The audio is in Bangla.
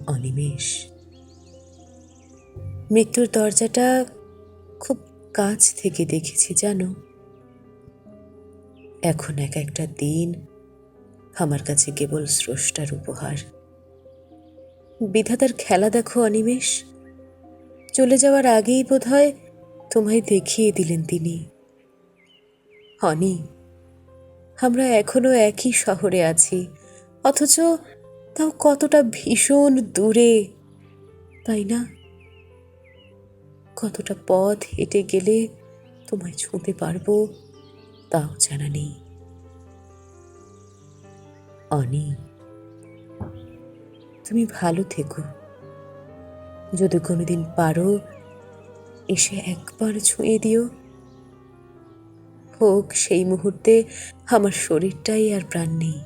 অনিমেষ, মৃত্যুর দরজাটা খুব কাছ থেকে দেখেছি জানো। এখন এক একটা দিন আমার কাছে কেবল স্রষ্টার উপহার। বিধাতার খেলা দেখো অনিমেষ, চলে যাওয়ার আগেই বোধহয় তোমায় দেখিয়ে দিলেন তিনি। অনি, আমরা এখনো একই শহরে আছি, অথচ তাও কতটা ভীষণ দূরে, তাই না? কতটা পথ হেঁটে গেলে তোমায় ছুঁতে পারবো তাও জানা নেই। অনি, তুমি ভালো থেকো। যদি কোনোদিন পারো এসে একবার ছুঁয়ে দিও, হোক সেই মুহূর্তে আমার শরীরটাই আর প্রাণ নেই।